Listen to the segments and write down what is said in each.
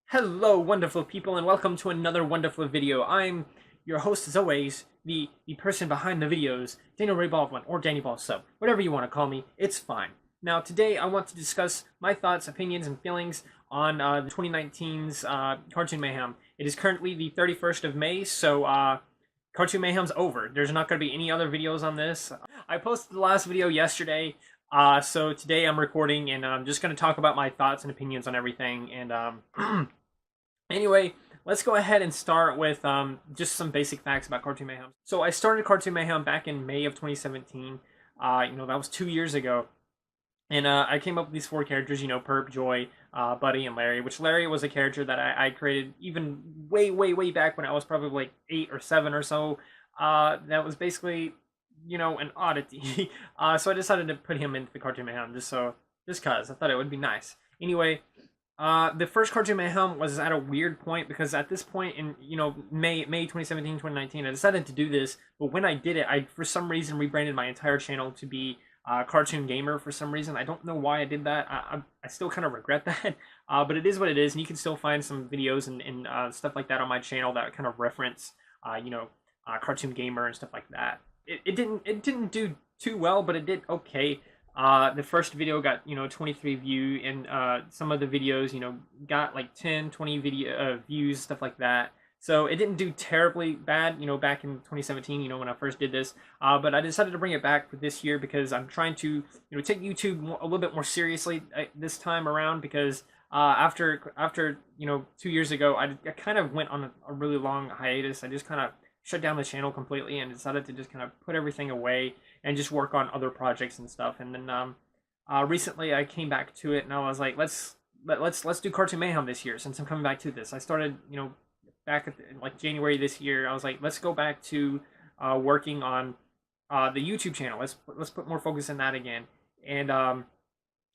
Hello, wonderful people, and welcome to another wonderful video. I'm your host, as always, the person behind the videos, Daniel Ray Baldwin, or Danny Ball Sub, whatever you want to call me, it's fine. Now, today I want to discuss my thoughts, opinions, and feelings on the 2019's Cartoon Mayhem. It is currently the 31st of May, so Cartoon Mayhem's over. There's not going to be any other videos on this. I posted the last video yesterday, so today I'm recording, and I'm just going to talk about my thoughts and opinions on everything, and anyway, let's go ahead and start with just some basic facts about Cartoon Mayhem. So I started Cartoon Mayhem back in May of 2017. That was 2 years ago. And I came up with these four characters, Perp, Joy, Buddy, and Larry, which Larry was a character that I created even way, way, way back when I was probably like 8 or 7 or so. That was basically, an oddity. So I decided to put him into the Cartoon Mayhem just cause I thought it would be nice. Anyway, the first Cartoon Mayhem was at a weird point because at this point in May 2017 2019 I decided to do this, but when I did it, I for some reason rebranded my entire channel to be Cartoon Gamer for some reason. I don't know why I did that. I still kind of regret that, but it is what it is, and you can still find some videos and stuff like that on my channel that kind of reference Cartoon Gamer and stuff like that. It didn't do too well, but it did okay. The first video got 23 views, and some of the videos got like 10 20 video views, stuff like that. So it didn't do terribly bad back in 2017 when I first did this, but I decided to bring it back for this year because I'm trying to take YouTube a little bit more seriously this time around, because after 2 years ago I kind of went on a really long hiatus. I just kind of shut down the channel completely and decided to just kind of put everything away and just work on other projects and stuff. And then recently I came back to it, and I was like, let's do Cartoon Mayhem this year since I'm coming back to this. I started back at like January this year. I was like, let's go back to working on the YouTube channel. Let's put more focus in that again. And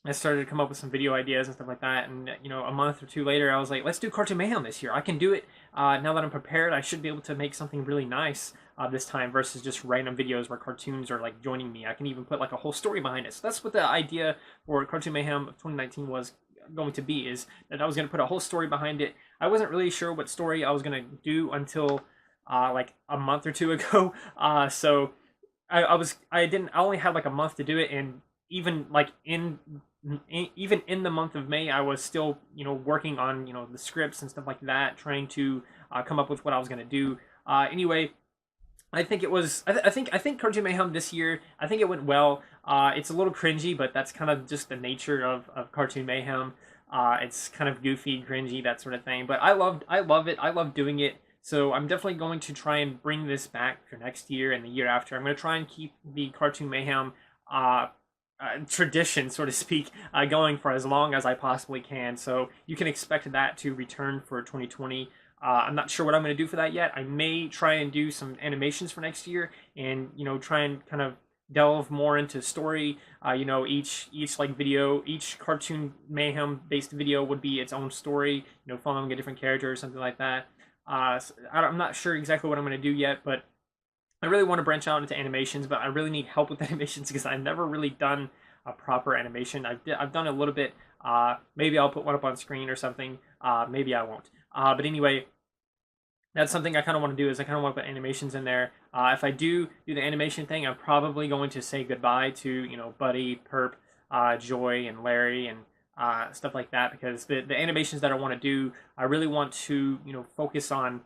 I started to come up with some video ideas and stuff like that. And a month or two later, I was like, let's do Cartoon Mayhem this year. I can do it. Now that I'm prepared, I should be able to make something really nice this time versus just random videos where cartoons are like joining me. I can even put like a whole story behind it. So that's what the idea for Cartoon Mayhem of 2019 was going to be, is that I was going to put a whole story behind it. I wasn't really sure what story I was going to do until like a month or two ago. So I only had like a month to do it, and even like even in the month of May, I was still working on the scripts and stuff like that, trying to come up with what I was going to do. Anyway, I think it was. I think Cartoon Mayhem this year, I think it went well. It's a little cringy, but that's kind of just the nature of Cartoon Mayhem. It's kind of goofy, cringy, that sort of thing. But I love it. I love doing it. So I'm definitely going to try and bring this back for next year and the year after. I'm going to try and keep the Cartoon Mayhem tradition, so to speak, going for as long as I possibly can. So you can expect that to return for 2020. I'm not sure what I'm going to do for that yet. I may try and do some animations for next year, and try and kind of delve more into story. Each like video, each Cartoon Mayhem based video would be its own story. Following a different character or something like that. So I'm not sure exactly what I'm going to do yet, but I really want to branch out into animations, but I really need help with animations because I've never really done a proper animation. I've done a little bit. Maybe I'll put one up on screen or something. Maybe I won't. But anyway, that's something I kind of want to do, is I kind of want to put animations in there. If I do the animation thing, I'm probably going to say goodbye to Buddy, Perp, Joy, and Larry, and stuff like that, because the animations that I want to do, I really want to focus on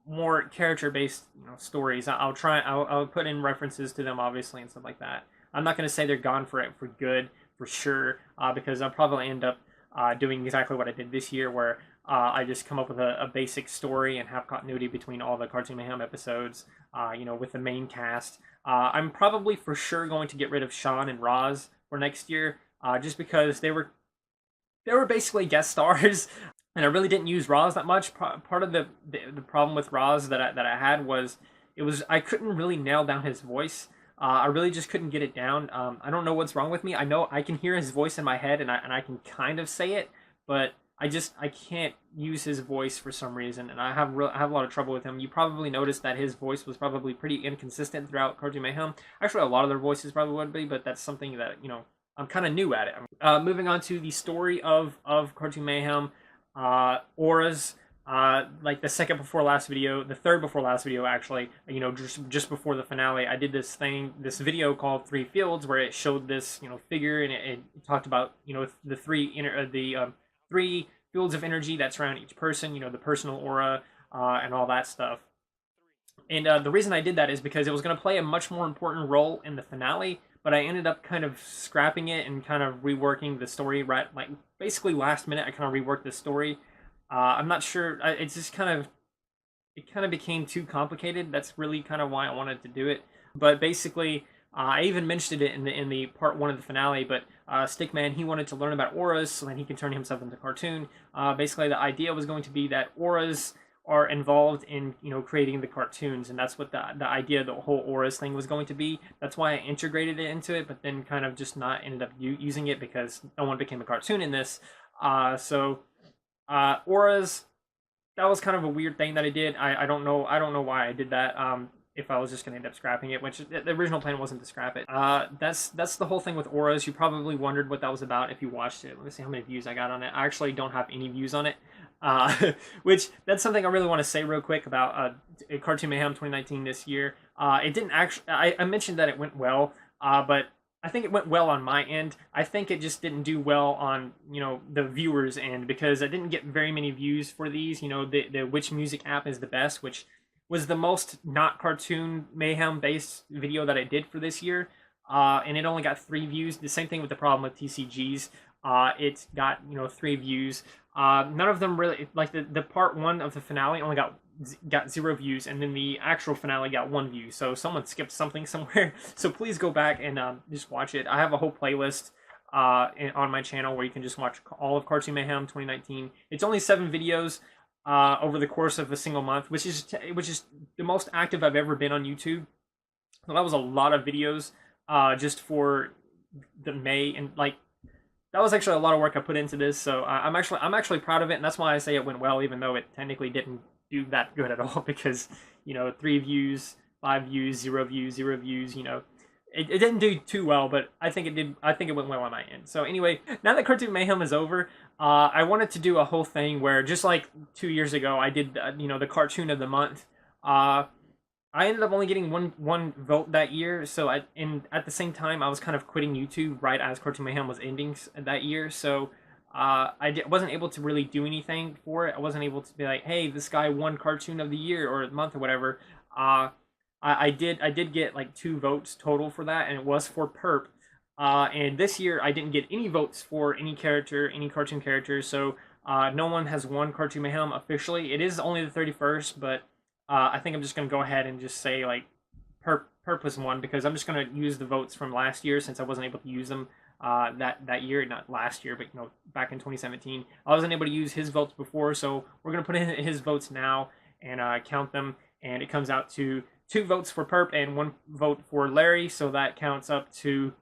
more character-based stories. I'll put in references to them, obviously, and stuff like that. I'm not going to say they're gone for good, for sure, because I'll probably end up doing exactly what I did this year, where I just come up with a basic story and have continuity between all the Cartoon Mayhem episodes, with the main cast. I'm probably for sure going to get rid of Sean and Roz for next year, just because they were basically guest stars. And I really didn't use Roz that much. Part of the problem with Roz that I had was I couldn't really nail down his voice. I really just couldn't get it down. I don't know what's wrong with me. I know I can hear his voice in my head, and I can kind of say it, but I can't use his voice for some reason, and I have a lot of trouble with him. You probably noticed that his voice was probably pretty inconsistent throughout Cartoon Mayhem. Actually, a lot of their voices probably would be, but that's something that I'm kind of new at it. Moving on to the story of Cartoon Mayhem, auras. Like the second before last video, the third before last video actually, you know, just before the finale, I did this video called Three Fields, where it showed this, you know, figure, and it talked about, you know, the three fields of energy that surround each person, you know, the personal aura, and all that stuff. And the reason I did that is because it was going to play a much more important role in the finale, but I ended up kind of scrapping it and kind of reworking the story, right? Like basically last minute, I kind of reworked the story. I'm not sure. It's just it kind of became too complicated. That's really kind of why I wanted to do it. But basically, I even mentioned it in the part one of the finale. But Stickman, he wanted to learn about auras so that he can turn himself into a cartoon. Basically, the idea was going to be that auras are involved in, you know, creating the cartoons, and that's what the idea, the whole auras thing was going to be. That's why I integrated it into it, but then kind of just not ended up using it because no one became a cartoon in this. Auras, that was kind of a weird thing that I did. I don't know why I did that. If I was just gonna end up scrapping it, which the original plan wasn't to scrap it. That's the whole thing with auras. You probably wondered what that was about if you watched it. Let me see how many views I got on it. I actually don't have any views on it. Which that's something I really want to say real quick about Cartoon Mayhem 2019 this year. It didn't actually. I mentioned that it went well, but I think it went well on my end. I think it just didn't do well on, you know, the viewers' end, because I didn't get very many views for these. You know, the which music app is the best, which was the most not Cartoon Mayhem based video that I did for this year, and it only got 3 views. The same thing with the problem with TCGs. It got, you know, 3 views. None of them really, like the part 1 of the finale only got 0 views, and then the actual finale got 1 view. So someone skipped something somewhere. So please go back and just watch it. I have a whole playlist on my channel where you can just watch all of Cartoon Mayhem 2019. It's only 7 videos over the course of a single month, which is the most active I've ever been on YouTube. So that was a lot of videos just for the May, and like that was actually a lot of work I put into this. So I'm actually proud of it, and that's why I say it went well, even though it technically didn't do that good at all, because, you know, 3 views, 5 views, 0 views, 0 views, you know, it didn't do too well, but I think it did. I think it went well on my end. So anyway, now that Cartoon Mayhem is over, I wanted to do a whole thing where, just like 2 years ago, I did you know, the cartoon of the month. I ended up only getting one vote that year. So at the same time, I was kind of quitting YouTube right as Cartoon Mayhem was ending that year. So wasn't able to really do anything for it. I wasn't able to be like, hey, this guy won Cartoon of the Year or month or whatever. I did get like 2 votes total for that, and it was for Perp. And this year I didn't get any votes for any cartoon character. So no one has won Cartoon Mayhem officially. It is only the 31st, but I think I'm just gonna go ahead and just say like Perp was one, because I'm just gonna use the votes from last year, since I wasn't able to use them that year, not last year, but, you know, back in 2017. I wasn't able to use his votes before, so we're gonna put in his votes now and count them, and it comes out to 2 votes for Perp and 1 vote for Larry, so that counts up to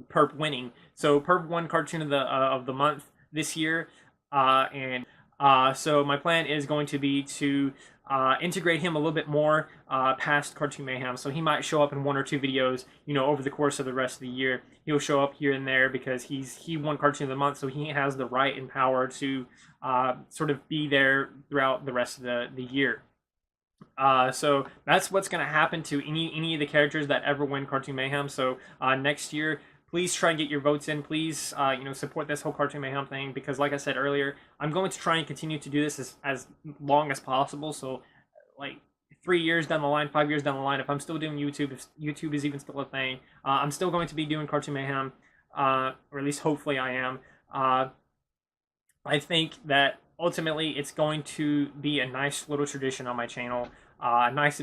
Perp winning. So Perp won Cartoon of the month this year, and so my plan is going to be to integrate him a little bit more past Cartoon Mayhem. So he might show up in 1 or 2 videos, you know, over the course of the rest of the year. He'll show up here and there because he won Cartoon of the Month, so he has the right and power to sort of be there throughout the rest of the year. So that's what's going to happen to any of the characters that ever win Cartoon Mayhem. So next year, please try and get your votes in. Please, you know, support this whole Cartoon Mayhem thing, because, like I said earlier, I'm going to try and continue to do this as long as possible. So, like, 3 years down the line, 5 years down the line, if I'm still doing YouTube, if YouTube is even still a thing, I'm still going to be doing Cartoon Mayhem, or at least hopefully I am. I think that ultimately it's going to be a nice little tradition on my channel, a nice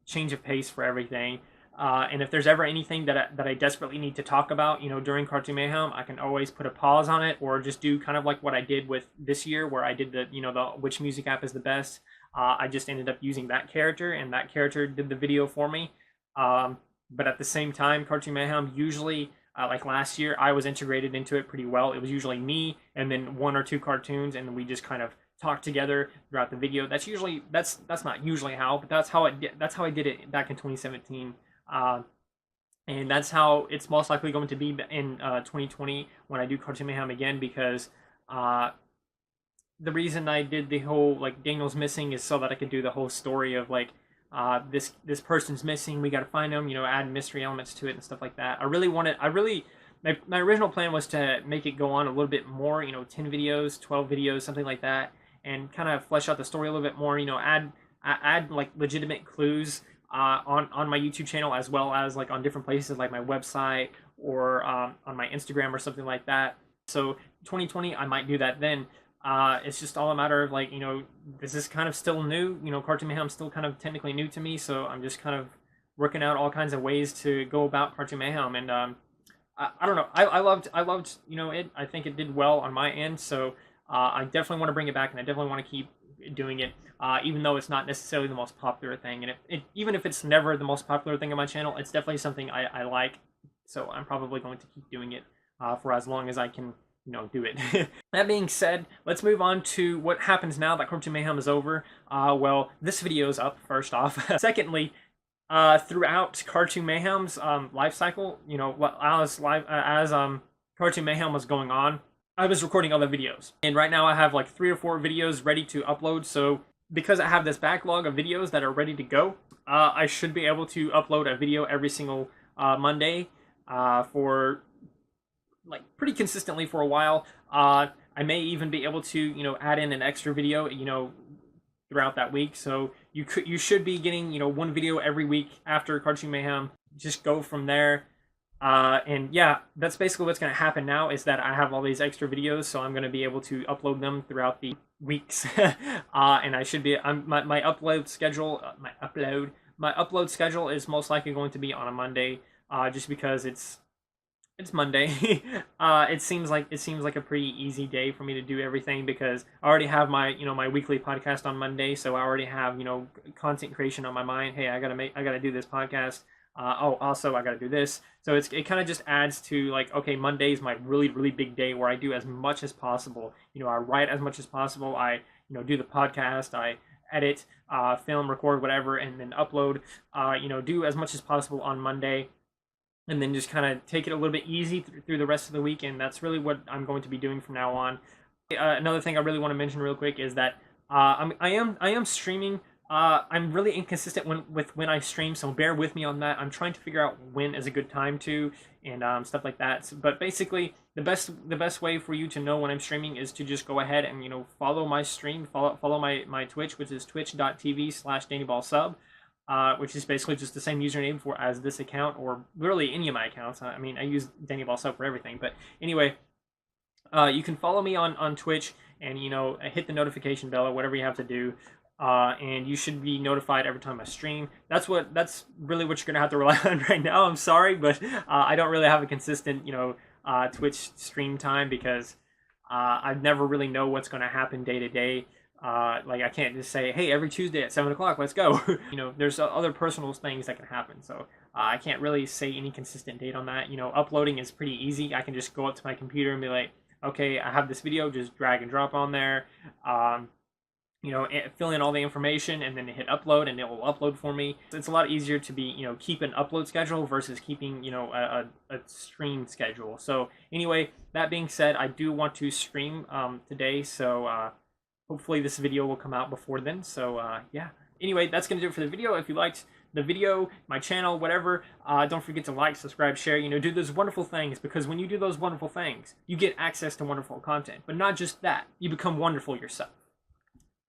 change of pace for everything. And if there's ever anything that I desperately need to talk about, you know, during Cartoon Mayhem, I can always put a pause on it, or just do kind of like what I did with this year, where I did the which music app is the best. I just ended up using that character, and that character did the video for me. But at the same time, Cartoon Mayhem usually, like last year, I was integrated into it pretty well. It was usually me and then 1 or 2 cartoons, and we just kind of talked together throughout the video. That's not usually how, but that's how I did it back in 2017. And that's how it's most likely going to be in 2020 when I do Cartoon Mayhem again, because the reason I did the whole like Daniel's missing is so that I could do the whole story of like this person's missing, we got to find them, add mystery elements to it and stuff like that. My original plan was to make it go on a little bit more, 10 videos, 12 videos, something like that, and kind of flesh out the story a little bit more, add like legitimate clues on my YouTube channel, as well as like on different places like my website or on my Instagram or something like that. So 2020, I might do that then. It's just all a matter of like, this is kind of still new, Cartoon Mayhem is still kind of technically new to me, so I'm just kind of working out all kinds of ways to go about Cartoon Mayhem. And I don't know, I loved it. I think it did well on my end, so I definitely want to bring it back, and I definitely want to keep doing it, even though it's not necessarily the most popular thing. And even if it's never the most popular thing on my channel, it's definitely something I like, so I'm probably going to keep doing it for as long as I can do it. That being said, let's move on to what happens now that Cartoon Mayhem is over. Well, this video is up, first off. Secondly, throughout Cartoon Mayhem's life cycle, as Cartoon Mayhem was going on, I was recording other videos. And right now I have like 3 or 4 videos ready to upload, so because I have this backlog of videos that are ready to go, I should be able to upload a video every single Monday for like pretty consistently for a while. I may even be able to add in an extra video throughout that week, so you should be getting 1 video every week after Cartoon Mayhem. Just go from there. And yeah, that's basically what's going to happen now, is that I have all these extra videos, so I'm going to be able to upload them throughout the weeks. And I should be my upload schedule is most likely going to be on a Monday, just because it's Monday. It seems like a pretty easy day for me to do everything, because I already have my my weekly podcast on Monday, so I already have content creation on my mind. Hey, I gotta do this podcast. Also I gotta do this. So it kind of just adds to like, okay, Monday is my really big day where I do as much as possible. I write as much as possible. I do the podcast. I edit, film, record, whatever, and then upload. Do as much as possible on Monday, and then just kind of take it a little bit easy through the rest of the week. And that's really what I'm going to be doing from now on. Another thing I really want to mention real quick is that I am streaming. I'm really inconsistent when I stream, so bear with me on that. I'm trying to figure out when is a good time to, and stuff like that. But basically, the best way for you to know when I'm streaming is to just go ahead and follow my stream, follow my Twitch, which is twitch.tv/DannyBallSub. Which is basically just the same username as this account, or really any of my accounts. I mean, I use Danny Ball Sub for everything. But anyway, you can follow me on Twitch, and hit the notification bell or whatever you have to do, and you should be notified every time I stream. That's really what you're gonna have to rely on right now. I'm sorry, but I don't really have a consistent Twitch stream time, because I never really know what's gonna happen day to day. Like, I can't just say, hey, every Tuesday at 7 o'clock, let's go. There's other personal things that can happen, so I can't really say any consistent date on that. Uploading is pretty easy. I can just go up to my computer and be like, okay, I have this video, just drag and drop on there, fill in all the information, and then hit upload, and it will upload for me. It's a lot easier to be, keep an upload schedule versus keeping, a stream schedule. So anyway, that being said, I do want to stream today, so hopefully this video will come out before then. So yeah. Anyway, that's going to do it for the video. If you liked the video, my channel, whatever, don't forget to like, subscribe, share, do those wonderful things, because when you do those wonderful things, you get access to wonderful content. But not just that, you become wonderful yourself.